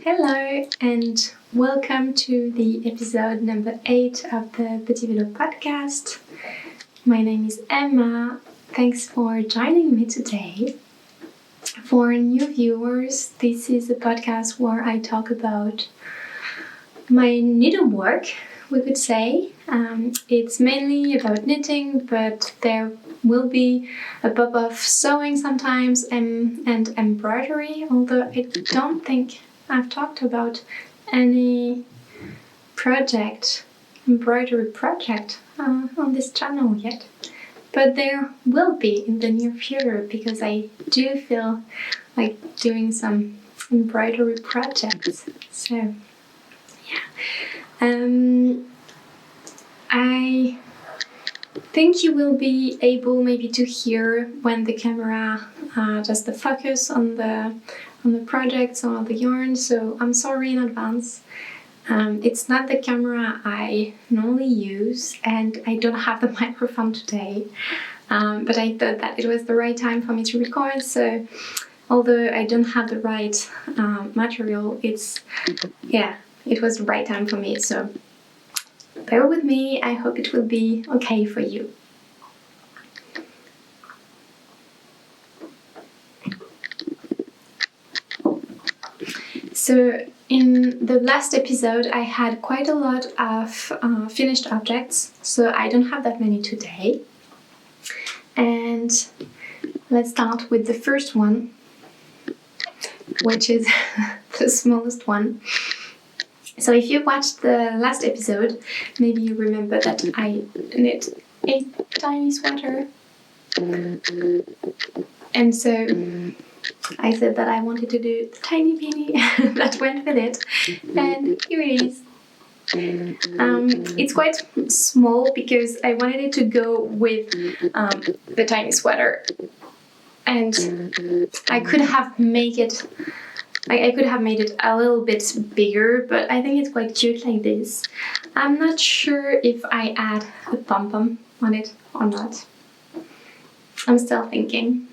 Hello and welcome to the episode number 8 of the Petit Vélo podcast. My name is Emma. Thanks for joining me today. For new viewers, this is a podcast where I talk about my needlework, we could say. It's mainly about knitting, but there will be a pop of sewing sometimes and embroidery, although I don't think I've talked about any embroidery project on this channel yet. But there will be in the near future because I do feel like doing some embroidery projects. So, yeah. I think you will be able maybe to hear when the camera does the focus on the projects or the yarn, so I'm sorry in advance. It's not the camera I normally use and I don't have the microphone today, but I thought that it was the right time for me to record, so although I don't have the right material, it was the right time for me, so bear with me. I hope it will be okay for you. So in the last episode I had quite a lot of finished objects, so I don't have that many today. And let's start with the first one, which is the smallest one. So if you watched the last episode, maybe you remember that I knit a tiny sweater. And so I said that I wanted to do the tiny beanie that went with it, and here it is. It's quite small because I wanted it to go with the tiny sweater, and I could have made it a little bit bigger, but I think it's quite cute like this. I'm not sure if I add a pom-pom on it or not. I'm still thinking.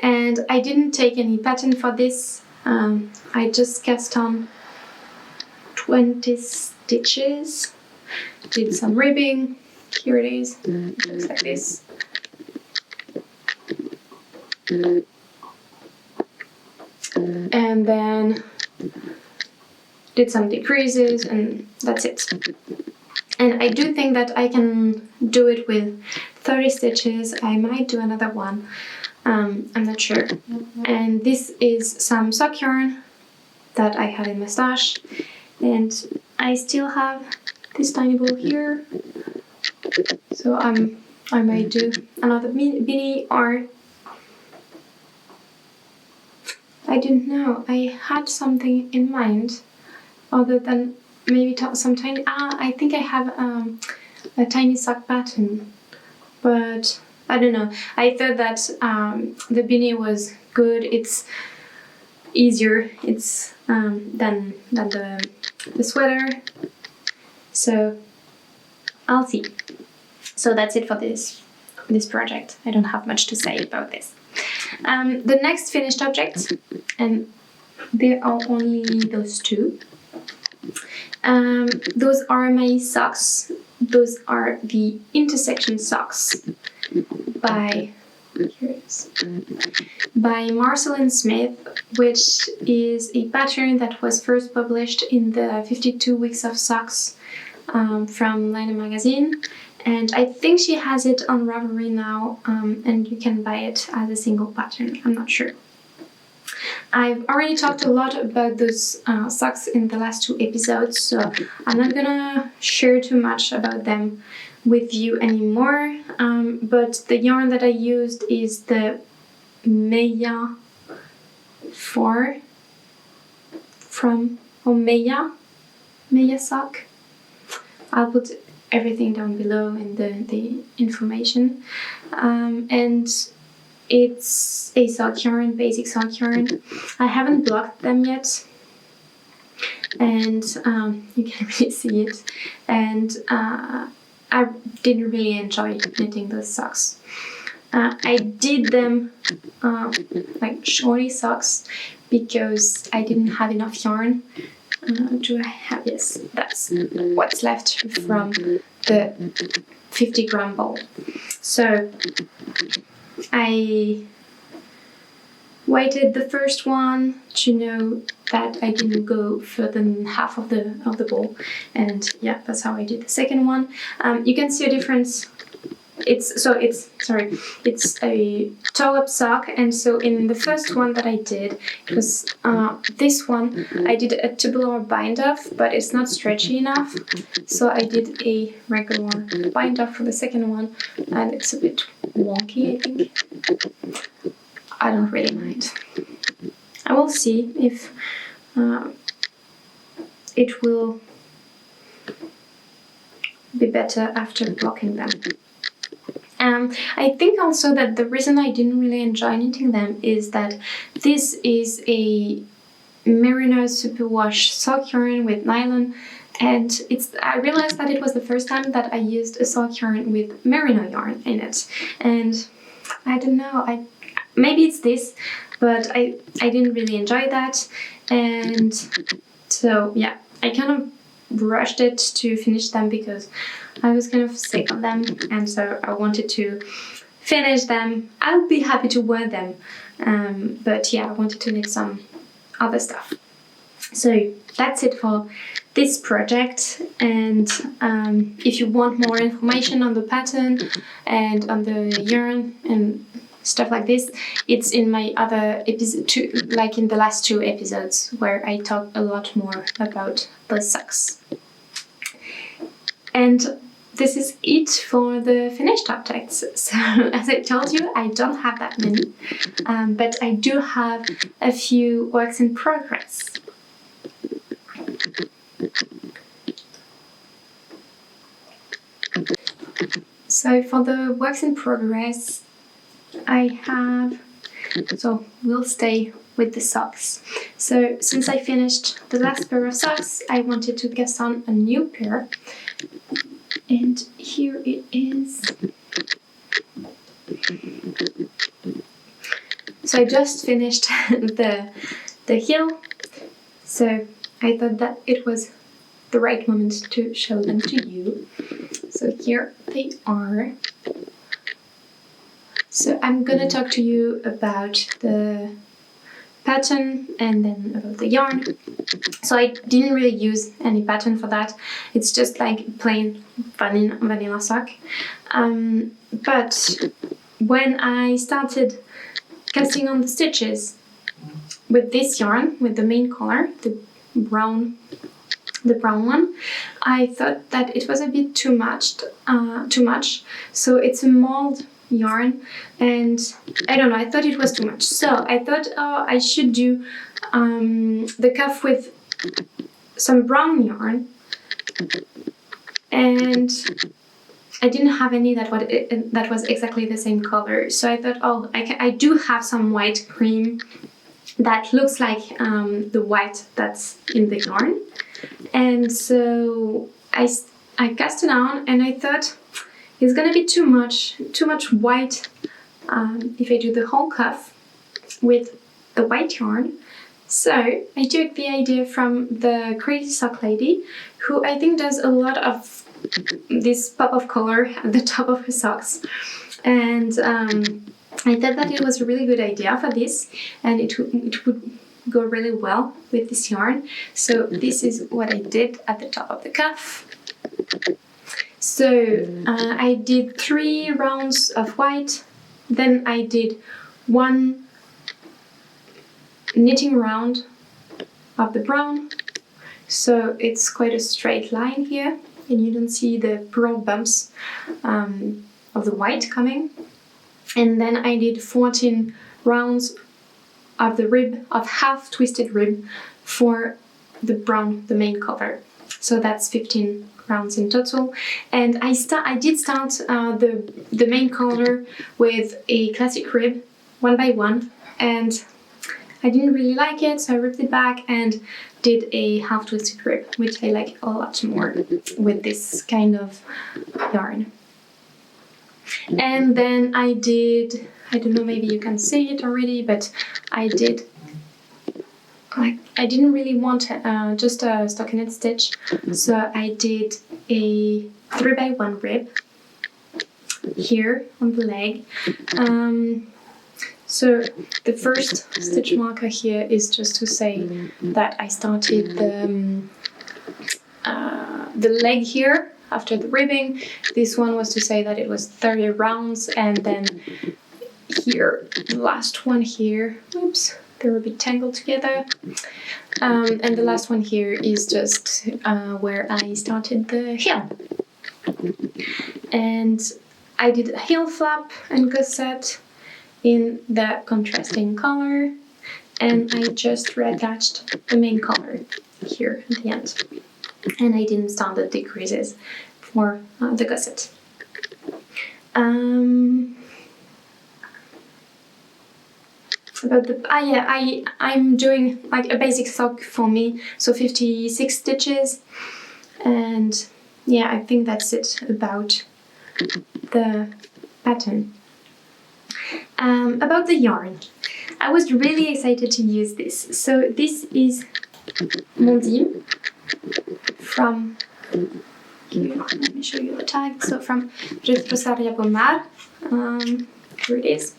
And I didn't take any pattern for this. I just cast on 20 stitches, did some ribbing. Here it is. It looks like this. And then did some decreases, and that's it. And I do think that I can do it with 30 stitches. I might do another one. I'm not sure. And this is some sock yarn that I had in my stash, and I still have this tiny ball here. So I might do another beanie, or I don't know. I had something in mind other than maybe some tiny. I think I have a tiny sock pattern, but I don't know. I thought that the beanie was good. It's easier. It's than the sweater. So I'll see. So that's it for this project. I don't have much to say about this. The next finished object, and there are only those two. Those are my socks. Those are the intersection socks by Marcel & Smith, which is a pattern that was first published in the 52 Weeks of Socks from Liner magazine. And I think she has it on Ravelry now, and you can buy it as a single pattern. I'm not sure. I've already talked a lot about those socks in the last 2 episodes, so I'm not gonna share too much about them with you anymore. But the yarn that I used is the Meia 4 from Meia sock. I'll put everything down below in the information. And it's a sock yarn, basic sock yarn. I haven't blocked them yet, and you can really see it. And I didn't really enjoy knitting those socks. I did them like shorty socks because I didn't have enough yarn. Do I have? Yes, that's what's left from the 50-gram ball. So I weighted the first one to know that I didn't go further than half of the ball, and yeah, that's how I did the second one. You can see a difference. It's a toe-up sock, and so in the first one that I did, it was this one. I did a tubular bind-off, but it's not stretchy enough, so I did a regular bind-off for the second one, and it's a bit wonky, I think. I don't really mind. I will see if it will be better after blocking them. I think also that the reason I didn't really enjoy knitting them is that this is a merino superwash sock yarn with nylon, and I realized that it was the first time that I used a sock yarn with merino yarn in it, and I don't know, maybe it's this, but I didn't really enjoy that, and so yeah, I kind of rushed it to finish them because I was kind of sick of them, and so I wanted to finish them. I would be happy to wear them, but yeah, I wanted to knit some other stuff. So that's it for this project, and if you want more information on the pattern and on the yarn and stuff like this, it's in my other episode, like in the last 2 episodes, where I talk a lot more about the socks. And this is it for the finished objects. So as I told you, I don't have that many, but I do have a few works in progress. So for the works in progress, I have, so we'll stay with the socks. So since I finished the last pair of socks, I wanted to cast on a new pair, and here it is. So I just finished the heel, so I thought that it was the right moment to show them to you. So here they are. So I'm gonna talk to you about the pattern and then about the yarn. So I didn't really use any pattern for that. It's just like plain vanilla sock. But when I started casting on the stitches with this yarn, with the main color, the brown one, I thought that it was a bit too much. So it's a mold yarn, and I don't know, I thought it was too much. So I thought, I should do the cuff with some brown yarn, and I didn't have any that was exactly the same color. So I thought, I do have some white cream that looks like the white that's in the yarn, and so I cast it on, and I thought it's gonna be too much white if I do the whole cuff with the white yarn. So I took the idea from the Crazy Sock Lady, who I think does a lot of this pop of color at the top of her socks, and I thought that it was a really good idea for this, and it would go really well with this yarn. So this is what I did at the top of the cuff. So I did 3 rounds of white, then I did 1 knitting round of the brown, so it's quite a straight line here, and you don't see the pearl bumps of the white coming. And then I did 14 rounds of the rib, of half twisted rib, for the brown, the main color. So that's 15 rounds in total. And I did start the main color with a classic rib, 1 by 1, and I didn't really like it, so I ripped it back and did a half twisted rib, which I like a lot more with this kind of yarn. And then I did, I don't know, maybe you can see it already, but I did, like, I didn't really want just a stockinette stitch, so I did a 3x1 rib here on the leg. So the first stitch marker here is just to say that I started the leg here after the ribbing. This one was to say that it was 30 rounds, and then here, the last one here, oops, they're a bit tangled together. And the last one here is just where I started the heel. And I did a heel flap and gusset in the contrasting color, and I just reattached the main color here at the end. And I didn't start the decreases for the gusset. About the I'm doing like a basic sock for me, so 56 stitches, and yeah, I think that's it about the pattern. About the yarn, I was really excited to use this. So this is Mondim from, here, let me show you the tag. So from Retrosaria Pomar, here it is.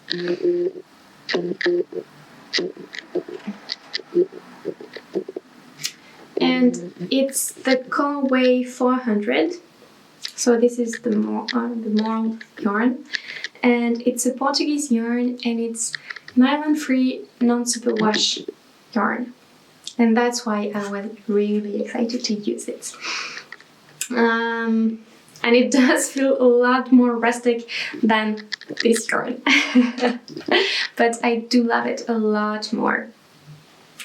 And it's the colorway 400. So this is the moral yarn, and it's a Portuguese yarn, and it's nylon-free, non-superwash yarn, and that's why I was really excited to use it. And it does feel a lot more rustic than this yarn, but I do love it a lot more.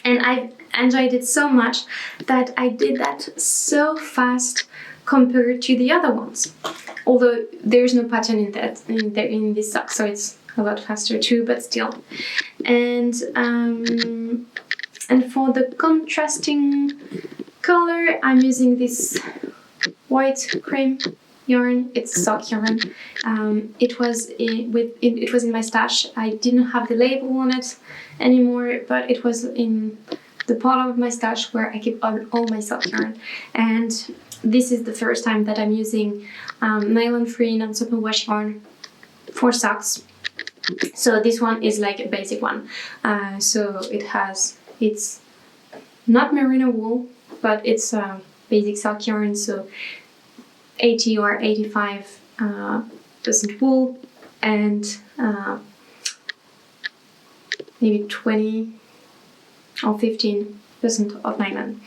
And I've enjoyed it so much that I did that so fast compared to the other ones. Although there's no pattern in this sock, so it's a lot faster too, but still. And for the contrasting color, I'm using this white cream yarn. It's sock yarn. It was in my stash. I didn't have the label on it anymore, but it was in the part of my stash where I keep all my sock yarn. And this is the first time that I'm using nylon-free, non-superwash yarn for socks. So this one is like a basic one. So it's not merino wool, but it's basic sock yarn. So 80 or 85% wool, and maybe 20 or 15% of nylon.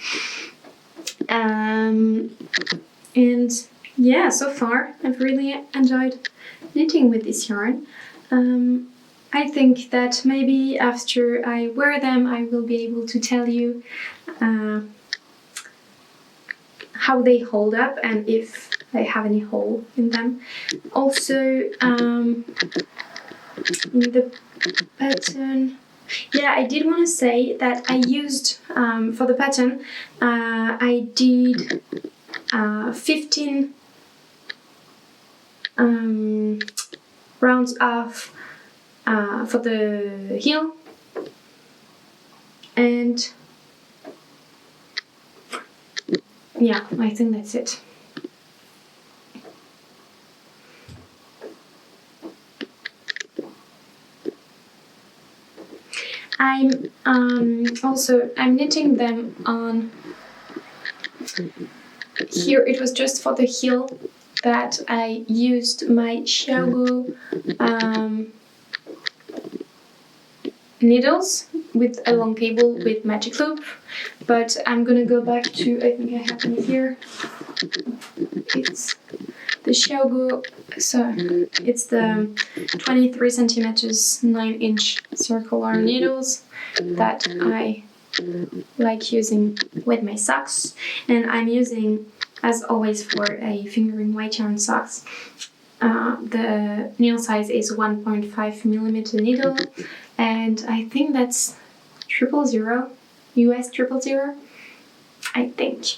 And yeah, so far I've really enjoyed knitting with this yarn. I think that maybe after I wear them, I will be able to tell you how they hold up and if I have any hole in them. Also, in the pattern, yeah, I did want to say that I used, for the pattern, I did 15 rounds off for the heel, and yeah, I think that's it. I'm knitting them on, here it was just for the heel that I used my Xiaogu needles with a long cable with magic loop, but I'm gonna go back to, I think I have them here. It's the Xiaogu, so it's the 23 centimeters 9-inch circular needles that I like using with my socks, and I'm using, as always, for a fingering white yarn socks. The needle size is 1.5 millimeter needle, and I think that's 000, US 000, I think.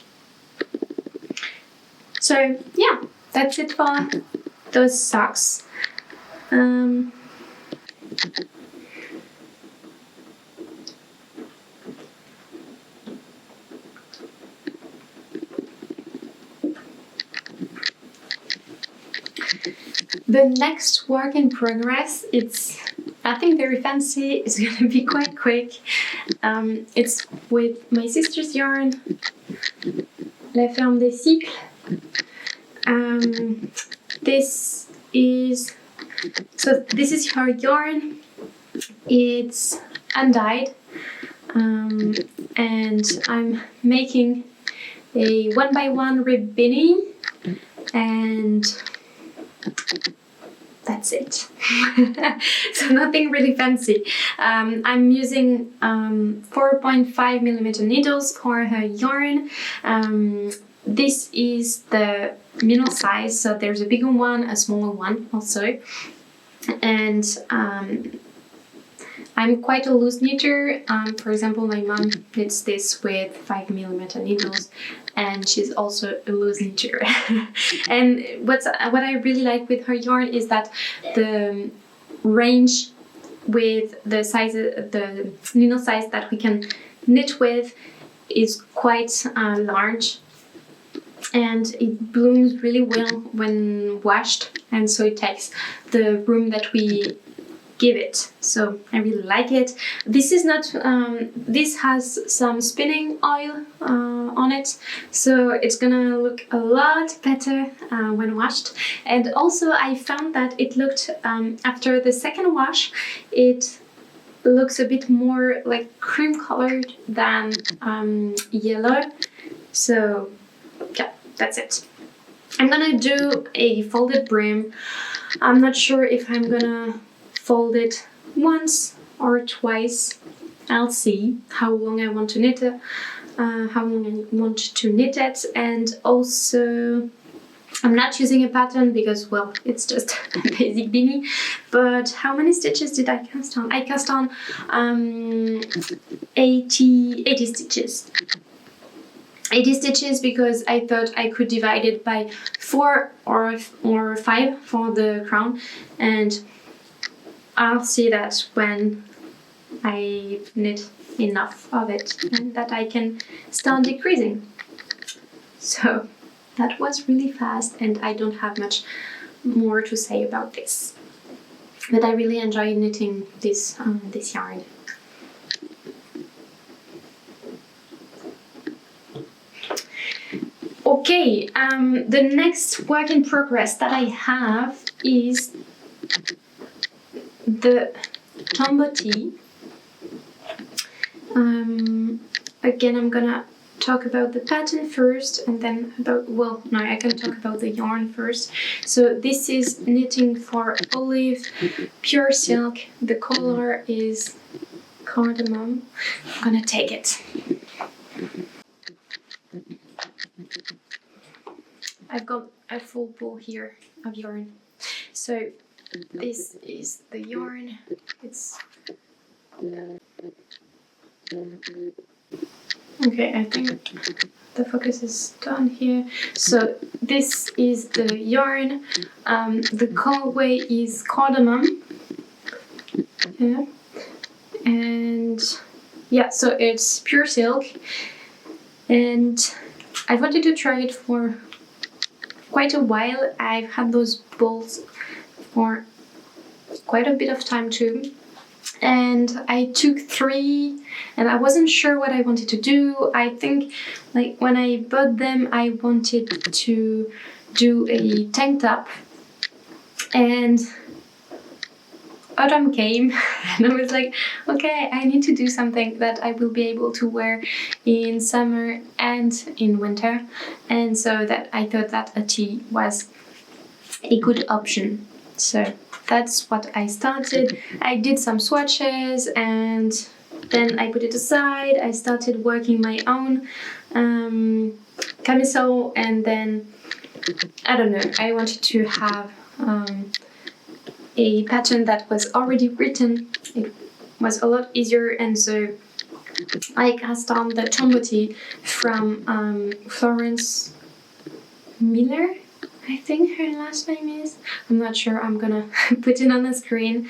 So yeah, that's it for those socks. Um, The next work in progress, it's nothing very fancy, it's gonna be quite quick. It's with my sister's yarn, La Ferme des Cycles. This is her yarn. It's undyed, and I'm making a 1x1 rib beanie, and that's it. So nothing really fancy. I'm using 4.5mm needles for her yarn. This is the middle size, so there's a bigger one, a smaller one also. And I'm quite a loose knitter. For example, my mom knits this with 5mm needles, and she's also a loose knitter. And what I really like with her yarn is that the range with the size, the needle size that we can knit with is quite large, and it blooms really well when washed, and so it takes the room that we give it. So I really like it. This is not this has some spinning oil on it, so it's gonna look a lot better when washed. And also I found that it looked after the second wash, it looks a bit more like cream colored than yellow. So yeah, that's it. I'm gonna do a folded brim. I'm not sure if I'm gonna fold it once or twice. I'll see how long I want to knit it, and also I'm not using a pattern because, well, it's just a basic beanie. But how many stitches did I cast on? I cast on 80 stitches. 80 stitches because I thought I could divide it by 4 or 5 for the crown, and I'll see that when I knit enough of it and that I can start decreasing. So that was really fast, and I don't have much more to say about this. But I really enjoy knitting this yarn. Okay, the next work in progress that I have is the petit. Again, I'm gonna talk about the pattern first, and then I can talk about the yarn first. So this is knitting for olive, pure silk. The color is cardamom. I'm gonna take it. I've got a full pool here of yarn. So this is the yarn. It's okay, I think the focus is done here. So this is the yarn. The colorway is cardamom. Yeah. And yeah, so it's pure silk. And I wanted to try it for quite a while. I've had those balls for quite a bit of time too, and I took 3 and I wasn't sure what I wanted to do. I think like when I bought them I wanted to do a tank top, and autumn came and I was like, okay, I need to do something that I will be able to wear in summer and in winter, and so that I thought that a tee was a good option. So that's what I started. I did some swatches and then I put it aside. I started working my own camisole, and then I don't know, I wanted to have a pattern that was already written. It was a lot easier, and so I cast on the petit from Florence Miller, I think her last name is, I'm not sure, I'm gonna put it on the screen.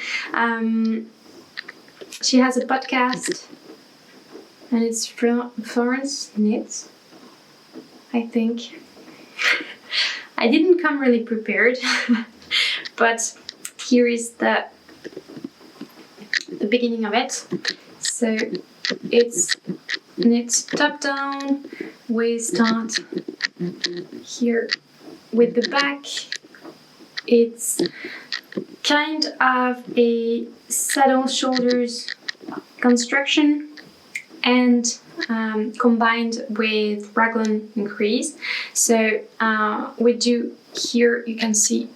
She has a podcast and it's Florence Knits, I think. I didn't come really prepared, but here is the beginning of it. So it's knit top down. We start here with the back. It's kind of a saddle shoulders construction and combined with raglan increase. So we do here, you can see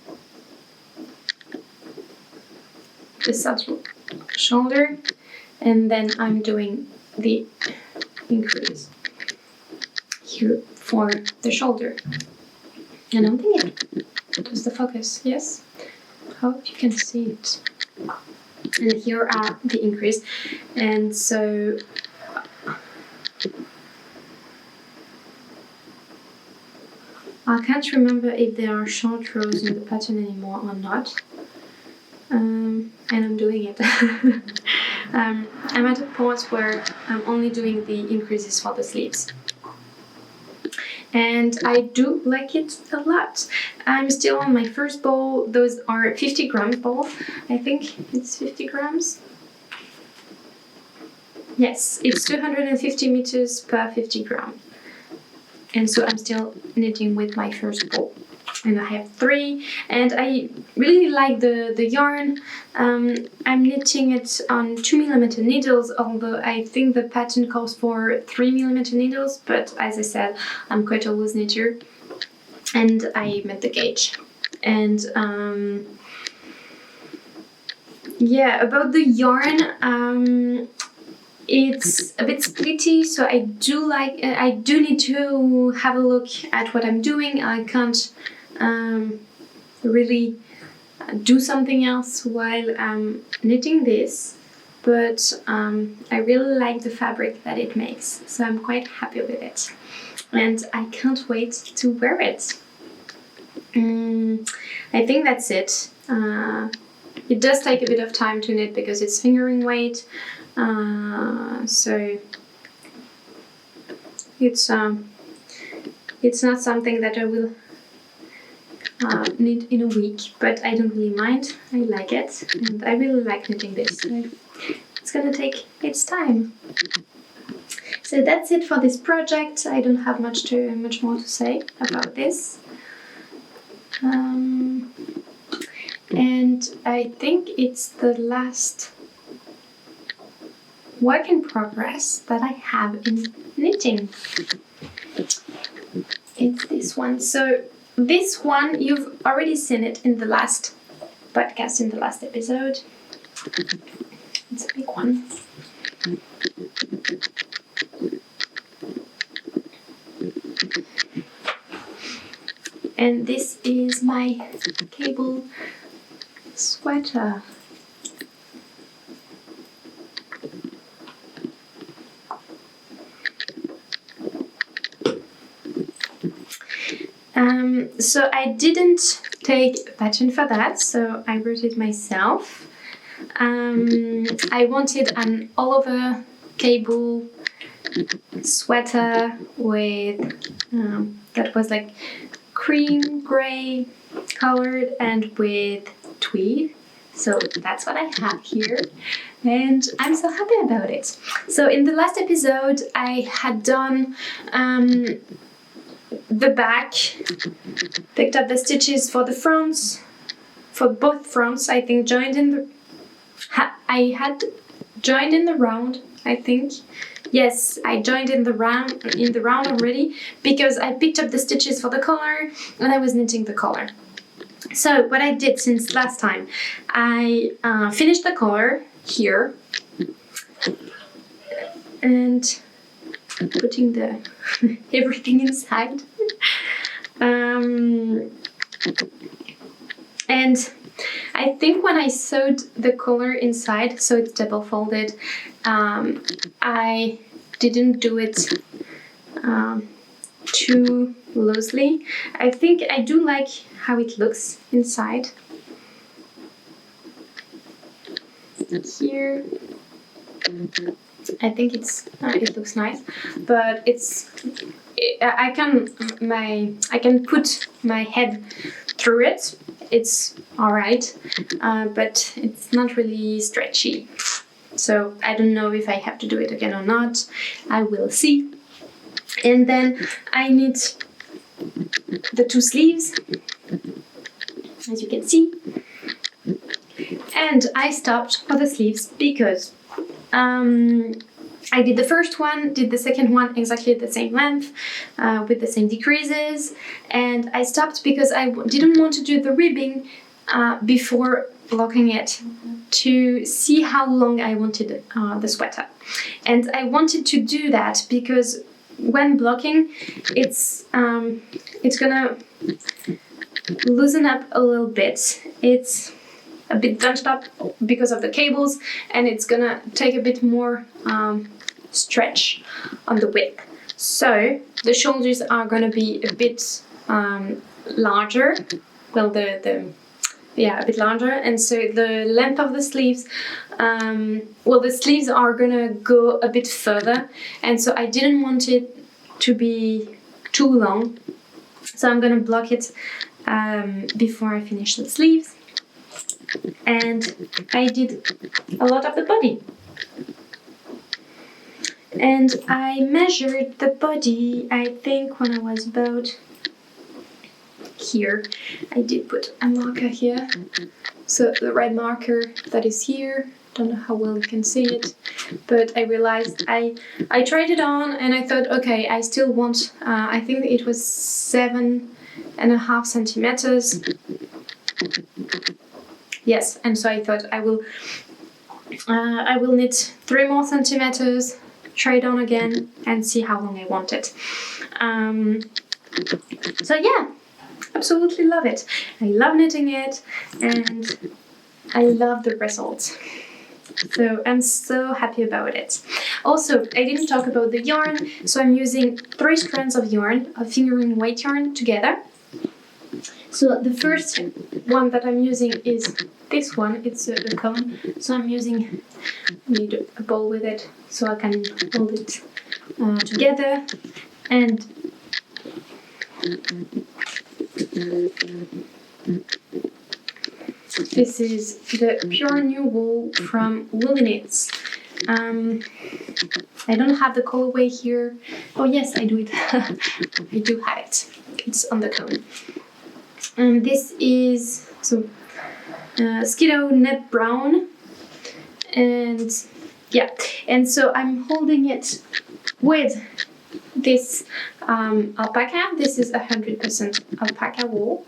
the saddle shoulder, and then I'm doing the increase here for the shoulder. And I'm thinking, does the focus? Yes. Hope you can see it. And here are the increase, and so I can't remember if there are short rows in the pattern anymore or not. And I'm doing it. I'm at a point where I'm only doing the increases for the sleeves. And I do like it a lot. I'm still on my first bowl. Those are 50 grams bowl. I think it's 50 grams. Yes, it's 250 meters per 50 grams. And so I'm still knitting with my first bowl. And I have 3, and I really like the yarn. I'm knitting it on 2mm needles, although I think the pattern calls for 3mm needles, but as I said, I'm quite a loose knitter, and I met the gauge. And yeah, about the yarn, it's a bit splitty, so I do need to have a look at what I'm doing. I can't really do something else while I'm knitting this, but I really like the fabric that it makes, so I'm quite happy with it, and I can't wait to wear it. I think that's it. It does take a bit of time to knit because it's fingering weight, so it's not something that I will knit in a week, but I don't really mind. I like it, and I really like knitting this. So it's gonna take its time. So that's it for this project. I don't have much more to say about this. And I think it's the last work in progress that I have in knitting. It's this one. So this one, you've already seen it in the last podcast, in the last episode. It's a big one. And this is my cable sweater. So I didn't take a pattern for that, so I wrote it myself. I wanted an all-over cable sweater with that was like cream gray colored and with tweed. So that's what I have here, and I'm so happy about it. So in the last episode I had done the back, picked up the stitches for the fronts, for both fronts. I think I had joined in the round, I think. Yes, I joined in the round already, because I picked up the stitches for the collar and I was knitting the collar. So what I did since last time, I finished the collar here and putting the everything inside. And I think when I sewed the collar inside, so it's double folded, I didn't do it too loosely. I think I do like how it looks inside. Here, I think it looks nice, but I can put my head through it. It's all right, but it's not really stretchy. So I don't know if I have to do it again or not. I will see. And then I need the 2 sleeves, as you can see. And I stopped for the sleeves because I did the first one, did the second one exactly at the same length, with the same decreases, and I stopped because I didn't want to do the ribbing before blocking it to see how long I wanted the sweater. And I wanted to do that because when blocking, it's gonna loosen up a little bit. It's a bit bunched up because of the cables, and it's gonna take a bit more stretch on the width. So the shoulders are gonna be a bit larger. Well, a bit larger, and so the length of the sleeves, the sleeves are gonna go a bit further, and so I didn't want it to be too long. So I'm gonna block it before I finish the sleeves. And I did a lot of the body. And I measured the body, I think, when I was about here. I did put a marker here. So the red marker that is here, don't know how well you can see it, but I realized I tried it on and I thought, okay, I still want, I think it was 7.5 centimeters. Yes, and so I thought I will need 3 more centimeters, try it on again, and see how long I want it. So yeah, absolutely love it. I love knitting it, and I love the results. So I'm so happy about it. Also, I didn't talk about the yarn, so I'm using 3 strands of yarn, of fingering weight yarn together. So the first one that I'm using is this one. It's a cone. So I need a ball with it so I can hold it together. And this is the Pure New Wool from Woolly Knits. I don't have the colorway here. Oh yes, I do it. I do have it. It's on the cone. And this is Skidoo Net Brown, and yeah, and so I'm holding it with this alpaca. This is 100% alpaca wool,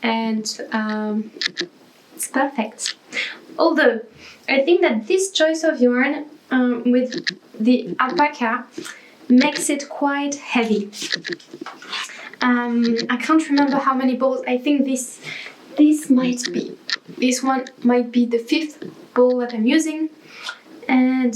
and it's perfect. Although I think that this choice of yarn with the alpaca makes it quite heavy. I can't remember how many balls. I think this one might be the 5th ball that I'm using, and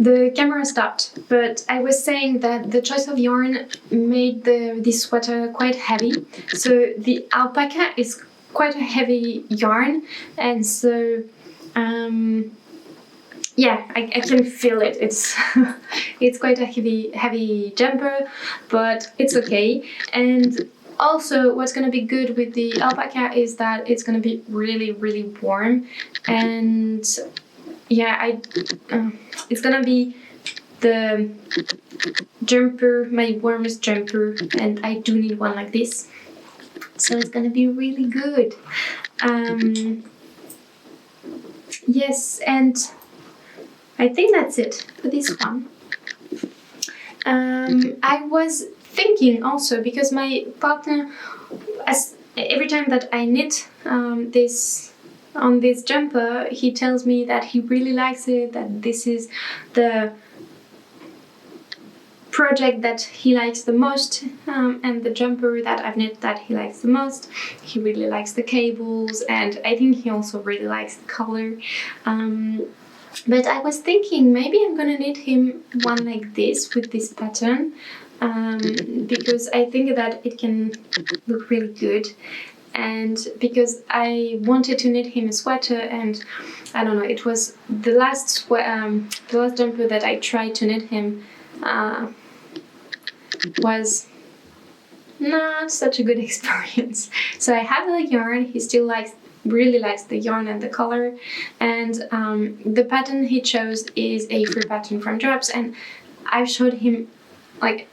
the camera stopped. But I was saying that the choice of yarn made this sweater quite heavy. So the alpaca is quite a heavy yarn, and so yeah, I can feel it. It's it's quite a heavy jumper, but it's okay. And also, what's gonna be good with the alpaca is that it's gonna be really, really warm, and yeah, it's gonna be the jumper, my warmest jumper, and I do need one like this, so it's gonna be really good. Yes, and I think that's it for this one. I was thinking also, because my partner, every time that I knit this on this jumper, he tells me that he really likes it, that this is the project that he likes the most, and the jumper that I've knit that he likes the most. He really likes the cables, and I think he also really likes the color. But I was thinking maybe I'm gonna knit him one like this with this pattern, because I think that it can look really good, and because I wanted to knit him a sweater, and I don't know, it was the last jumper that I tried to knit him was not such a good experience. So I have the yarn. He still really likes the yarn and the color, and the pattern he chose is a free pattern from Drops, and I've showed him like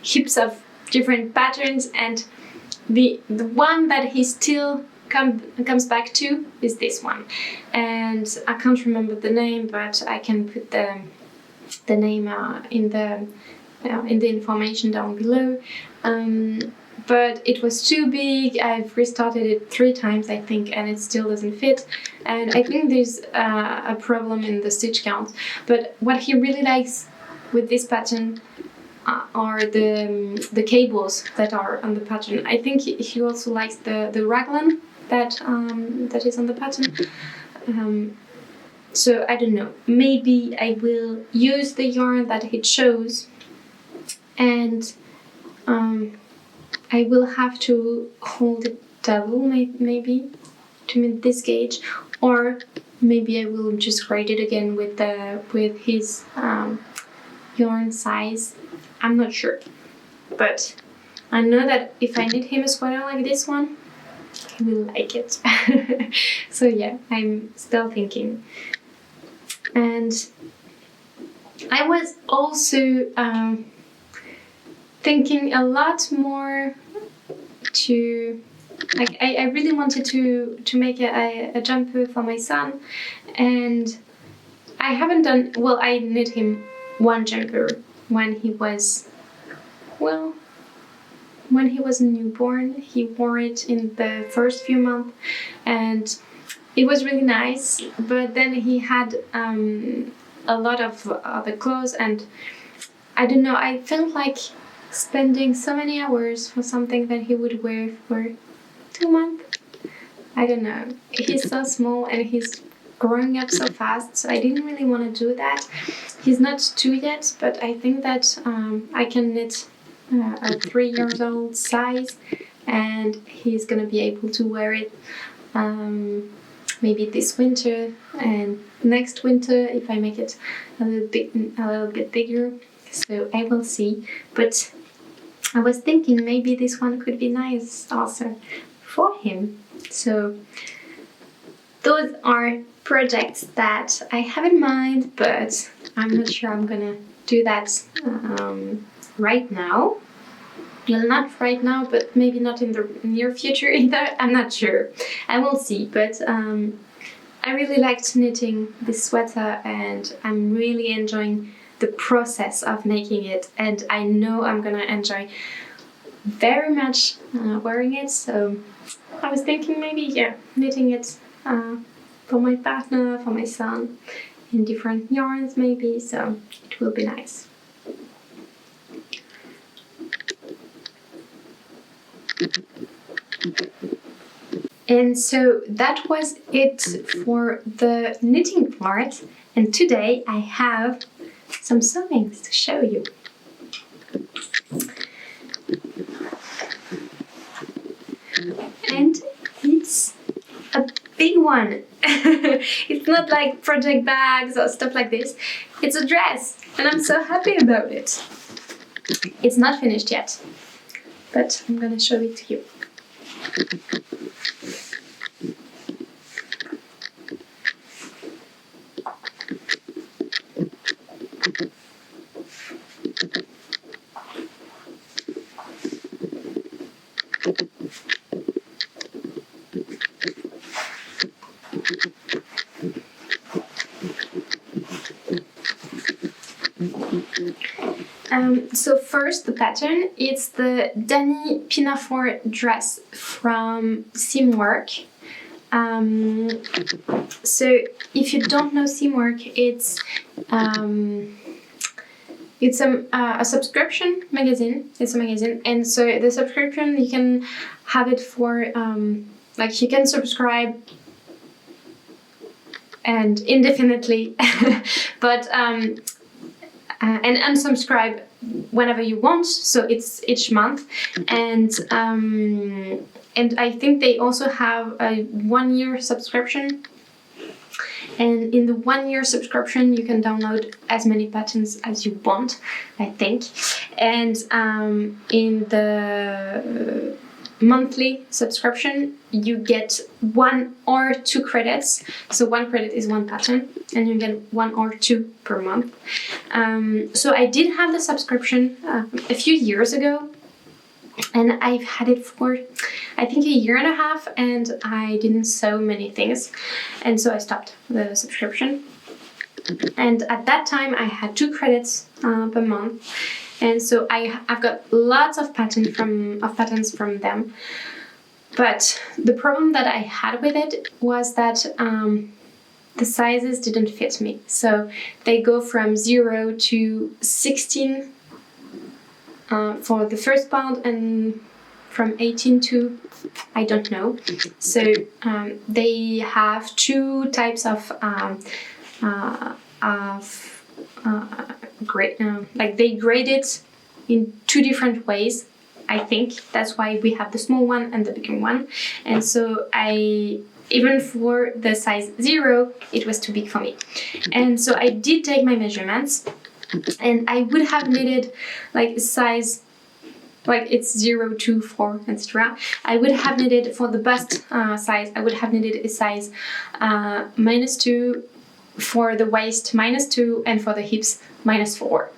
heaps of different patterns, and the one that he still comes back to is this one, and I can't remember the name, but I can put the name in the information down below. But it was too big. I've restarted it 3 times, I think, and it still doesn't fit. And I think there's a problem in the stitch count. But what he really likes with this pattern are the cables that are on the pattern. I think he also likes the raglan that is on the pattern. So I don't know. Maybe I will use the yarn that he chose, and I will have to hold it double maybe to meet this gauge, or maybe I will just write it again with his yarn size. I'm not sure, but I know that if I knit him a sweater like this one, he will like it. So yeah, I'm still thinking. And I was also thinking a lot more to, like, I really wanted to make a jumper for my son, and I haven't done, well, I knit him one jumper when he was a newborn. He wore it in the first few months, and it was really nice, but then he had a lot of other clothes, and I don't know, I felt like spending so many hours for something that he would wear for 2 months. I don't know, he's so small and he's growing up so fast, so I didn't really want to do that. He's not 2 yet, but I think that I can knit a 3-year-old size, and he's gonna be able to wear it maybe this winter and next winter if I make it a little bit bigger. So I will see, but I was thinking maybe this one could be nice also for him. So those are projects that I have in mind, but I'm not sure I'm gonna do that right now. Well, not right now, but maybe not in the near future either. I'm not sure. I will see, but I really liked knitting this sweater, and I'm really enjoying the process of making it, and I know I'm gonna enjoy very much wearing it. So I was thinking maybe, yeah, knitting it for my partner, for my son, in different yarns maybe, so it will be nice. And so that was it for the knitting part, and today I have some sewings to show you. And it's a big one. It's not like project bags or stuff like this. It's a dress, and I'm so happy about it. It's not finished yet, but I'm gonna show it to you. So first, the pattern, it's the Dani Pinafore dress from Seamwork. So if you don't know Seamwork, it's a subscription magazine. It's a magazine, and so the subscription, you can have it for like, you can subscribe and indefinitely, but and unsubscribe whenever you want. So it's each month, and I think they also have a 1-year subscription. And in the 1-year subscription, you can download as many patterns as you want, I think. And in the monthly subscription, you get 1 or 2 credits. So 1 credit is 1 pattern, and you get 1 or 2 per month. So I did have the subscription a few years ago, and I've had it for, I think, 1.5 years, and I didn't sew many things, and so I stopped the subscription. And at that time I had 2 credits per month, and so I've got lots of patterns from them. But the problem that I had with it was that the sizes didn't fit me. So they go from 0 to 16 for the first part, and from 18 to I don't know. So they have 2 types of grade. Like they grade it in 2 different ways. I think that's why we have the small one and the bigger one. And so even for the size 0, it was too big for me. And so I did take my measurements, and I would have needed like a size, like it's 0 to 4, etc. I would have needed, for the bust size, I would have needed a size -2, for the waist -2, and for the hips -4.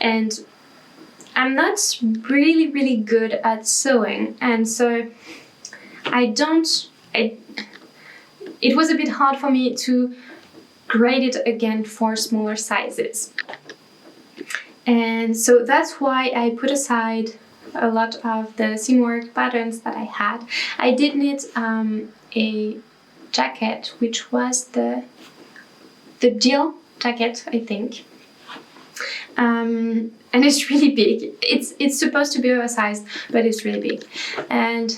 And I'm not really good at sewing, and so it was a bit hard for me to grade it again for smaller sizes. And so that's why I put aside a lot of the seamwork patterns that I had. I did knit a jacket, which was the deal jacket, I think. And it's really big. It's supposed to be oversized, but it's really big. And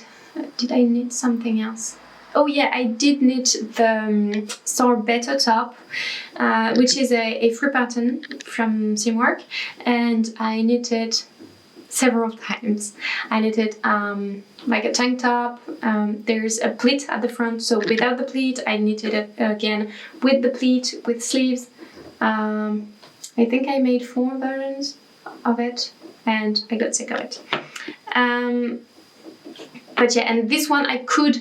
did I knit something else? Oh yeah, I did knit the Sorbetto top, which is a free pattern from Seamwork, and I knitted several times. I knitted like a tank top. There's a pleat at the front, so without the pleat, I knitted it again with the pleat, with sleeves. I think I made 4 versions of it, and I got sick of it. But yeah, and this one I could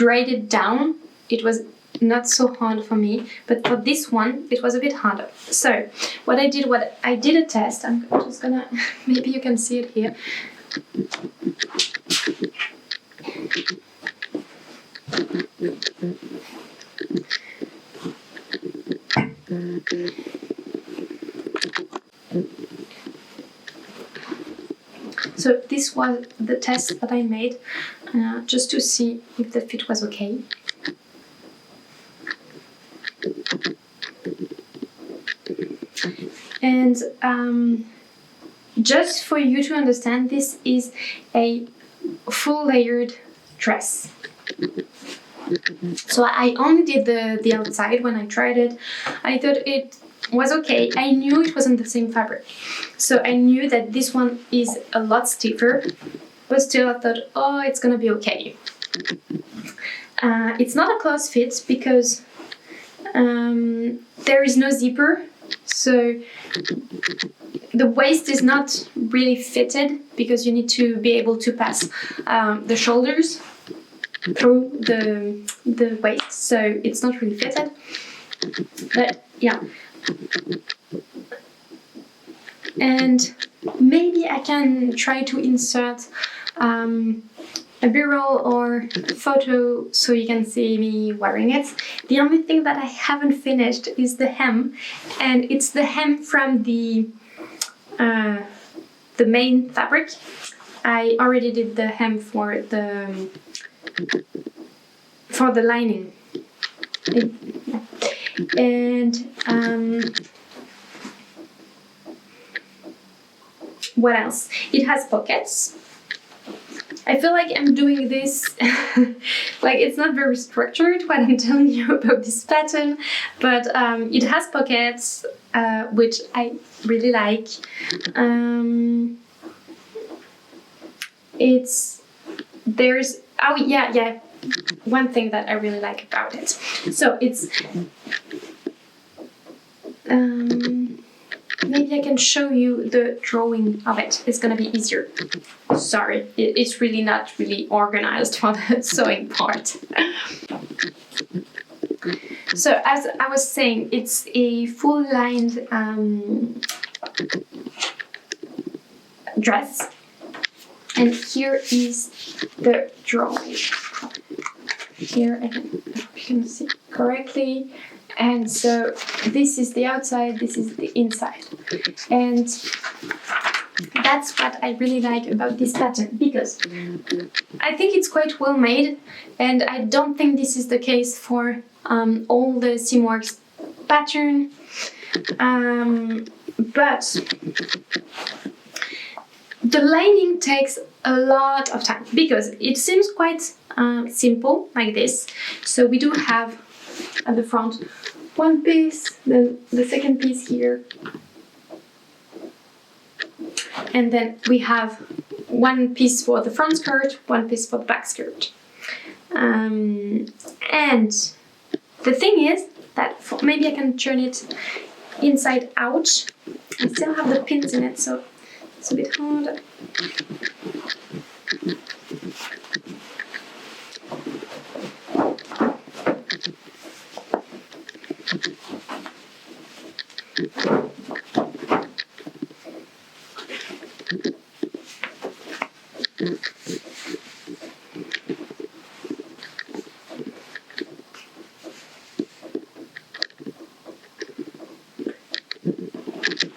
grade it down. It was not so hard for me, but for this one it was a bit harder. So what I did a test. I'm just gonna, maybe you can see it here. So this was the test that I made, just to see if the fit was okay. And just for you to understand, this is a full layered dress. So I only did the outside. When I tried it, I thought it was okay. I knew it wasn't the same fabric, so I knew that this one is a lot stiffer, but still I thought, oh, it's gonna be okay. It's not a close fit because there is no zipper, so the waist is not really fitted, because you need to be able to pass the shoulders through the waist, so it's not really fitted. But yeah, and maybe I can try to insert a b-roll or photo so you can see me wearing it. The only thing that I haven't finished is the hem, and it's the hem from the main fabric. I already did the hem for the lining. And what else? It has pockets, I feel like I'm doing this, like it's not very structured what I'm telling you about this pattern, but it has pockets, which I really like. One thing that I really like about it. So it's, maybe I can show you the drawing of it. It's gonna be easier. Sorry, it's really not really organized for the sewing part. So as I was saying, it's a full-lined dress. And here is the drawing. Here, I hope you can see correctly. And so this is the outside, this is the inside. And that's what I really like about this pattern, because I think it's quite well made, and I don't think this is the case for all the Simworks pattern. But the lining takes a lot of time because it seems quite simple like this. So we do have at the front one piece, then the second piece here, and then we have one piece for the front skirt, one piece for the back skirt. And the thing is that maybe I can turn it inside out. I still have the pins in it, so it's a bit hard.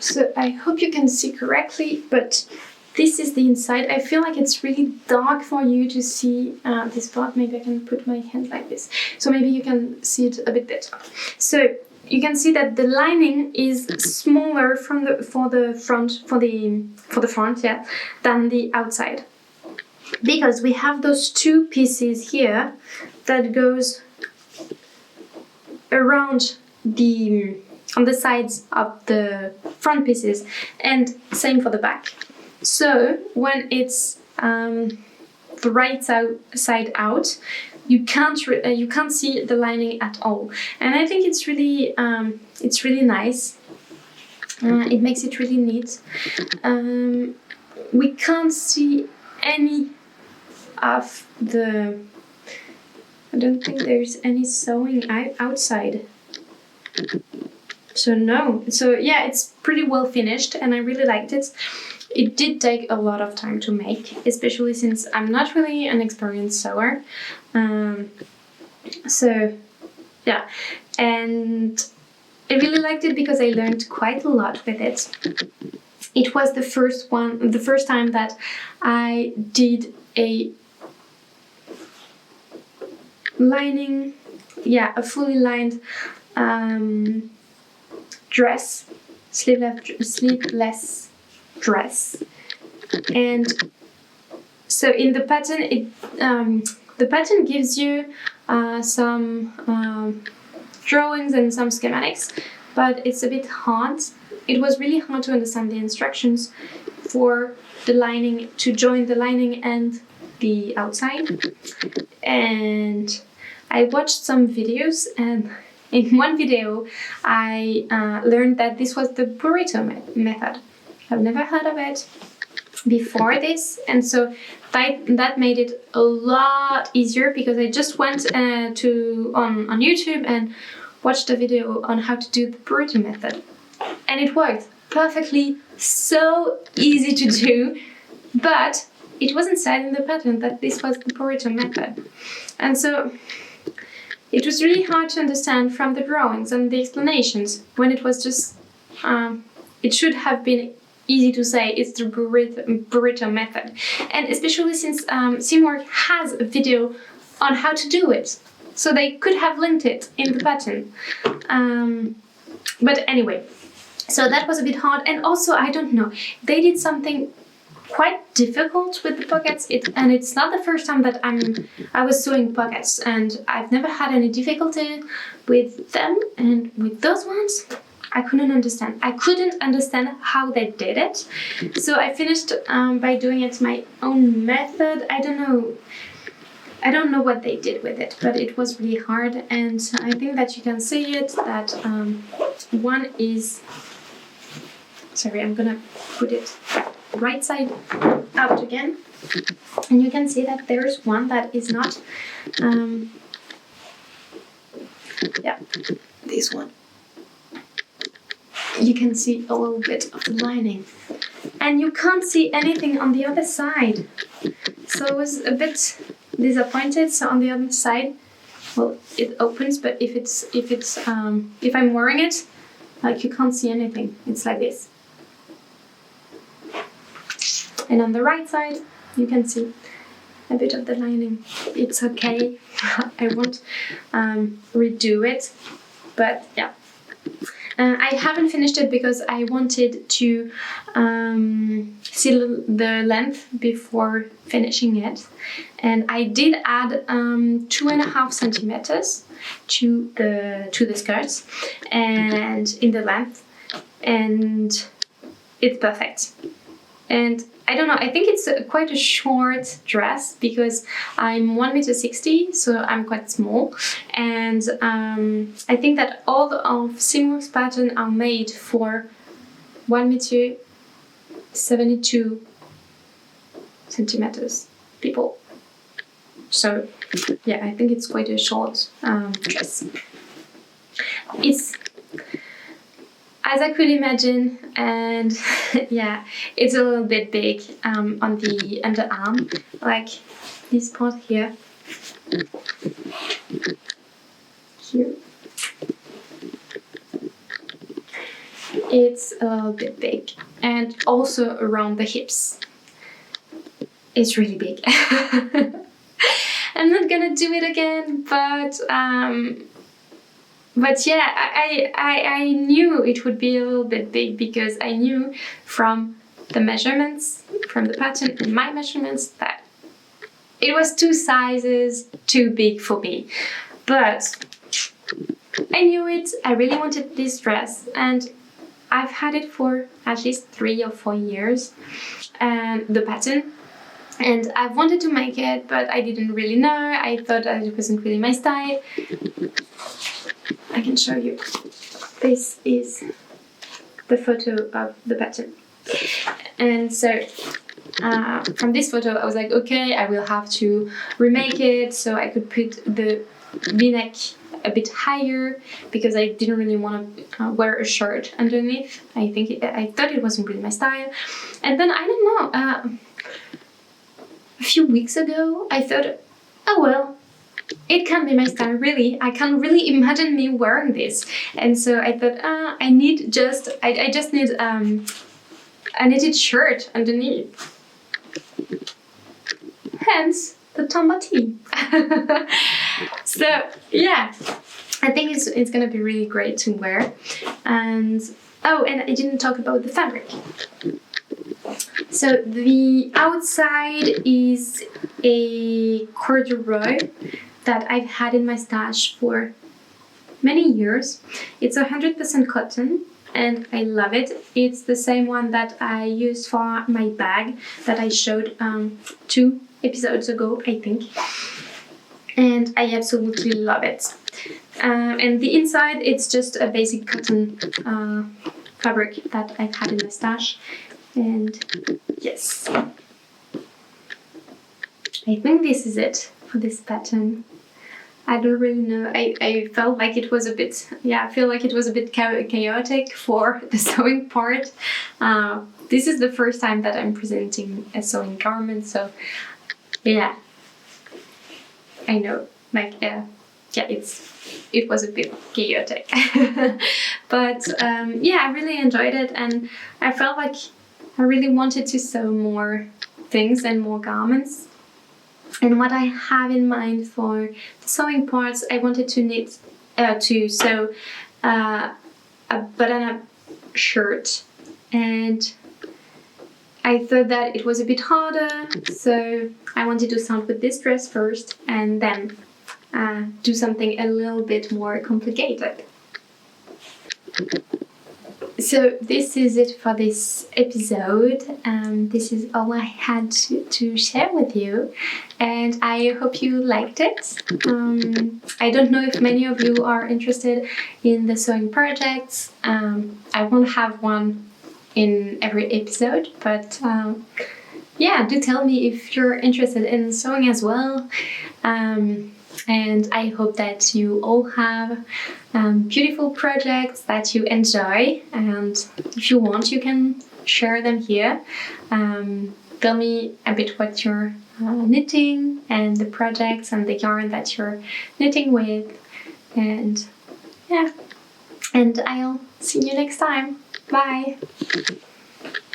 So I hope you can see correctly, but this is the inside. I feel like it's really dark for you to see this part. Maybe I can put my hand like this, so maybe you can see it a bit better. So you can see that the lining is smaller for the front, yeah, than the outside, because we have those two pieces here that goes around on the sides of the front pieces, and same for the back. So when it's the right side out, you can't see the lining at all, and I think it's really nice. It makes it really neat. We can't see any of the. I don't think there's any sewing outside. So no. So yeah, it's pretty well finished, and I really liked it. It did take a lot of time to make, especially since I'm not really an experienced sewer. So yeah, and I really liked it because I learned quite a lot with it. It was the first time that I did a lining, yeah, a fully lined dress, sleeveless dress. And so in the pattern, the pattern gives you some drawings and some schematics, but it's a bit hard. It was really hard to understand the instructions for the lining, to join the lining and the outside. And I watched some videos, and in one video I learned that this was the burrito method. I've never heard of it before this, and so that made it a lot easier, because I just went on YouTube and watched a video on how to do the burrito method, and it worked perfectly, so easy to do, but it wasn't said in the pattern that this was the burrito method. And so it was really hard to understand from the drawings and the explanations, when it was just it should have been easy to say it's the burrito method, and especially since Simworks has a video on how to do it, so they could have linked it in the pattern. But anyway, so that was a bit hard, and also I don't know, they did something quite difficult with the pockets. And it's not the first time that I was sewing pockets, and I've never had any difficulty with them. And with those ones, I couldn't understand. I couldn't understand how they did it. So I finished by doing it my own method. I don't know what they did with it, but it was really hard. And I think that you can see it, that one is, sorry, I'm gonna put it right side out again. And you can see that there's one that is not, this one. You can see a little bit of the lining. And you can't see anything on the other side. So I was a bit disappointed. So on the other side, well, it opens, but if I'm wearing it, like, you can't see anything. It's like this. And on the right side, you can see a bit of the lining. It's okay. I won't redo it, but yeah. I haven't finished it because I wanted to seal the length before finishing it, and I did add 2.5 centimeters to the skirts and in the length, and it's perfect. And I don't know, I think it's quite a short dress because I'm 1.60 m, so I'm quite small. And I think that all of Seymour's pattern are made for 1.72 m people. So yeah, I think it's quite a short dress. It's, as I could imagine, and yeah, it's a little bit big on the underarm, like this part here. Here. It's a little bit big, and also around the hips. It's really big. I'm not gonna do it again, but yeah, I knew it would be a little bit big because I knew from the measurements, from the pattern and my measurements, that it was 2 sizes too big for me. But I knew it, I really wanted this dress, and I've had it for at least 3 or 4 years, and the pattern. And I wanted to make it, but I didn't really know. I thought that it wasn't really my style. I can show you. This is the photo of the pattern. And so from this photo I was like, okay, I will have to remake it so I could put the v-neck a bit higher because I didn't really want to wear a shirt underneath. I thought it wasn't really my style. And then, I don't know, a few weeks ago I thought, oh well, it can be my style, really. I can really imagine me wearing this. And so I thought, I just need a knitted shirt underneath. Hence the tomba tee. So yeah, I think it's gonna be really great to wear. And oh, and I didn't talk about the fabric. So the outside is a corduroy that I've had in my stash for many years. It's 100% cotton and I love it. It's the same one that I used for my bag that I showed 2 episodes ago, I think. And I absolutely love it. And the inside, it's just a basic cotton fabric that I've had in my stash. And yes, I think this is it for this pattern. I don't really know. I felt like it was a bit, I feel like it was a bit chaotic for the sewing part. This is the first time that I'm presenting a sewing garment, so yeah, I know, like, it was a bit chaotic. But yeah, I really enjoyed it, and I felt like I really wanted to sew more things and more garments. And what I have in mind for the sewing parts, I wanted to sew a button-up shirt, and I I thought that it was a bit harder, so I wanted to start with this dress first and then do something a little bit more complicated. So this is it for this episode. This is all I had to share with you, and I hope you liked it. I don't know if many of you are interested in the sewing projects. I won't have one in every episode, but yeah, do tell me if you're interested in sewing as well. And I hope that you all have beautiful projects that you enjoy, and if you want you can share them here. Tell me a bit what you're knitting and the projects and the yarn that you're knitting with, and yeah, and I'll see you next time. Bye!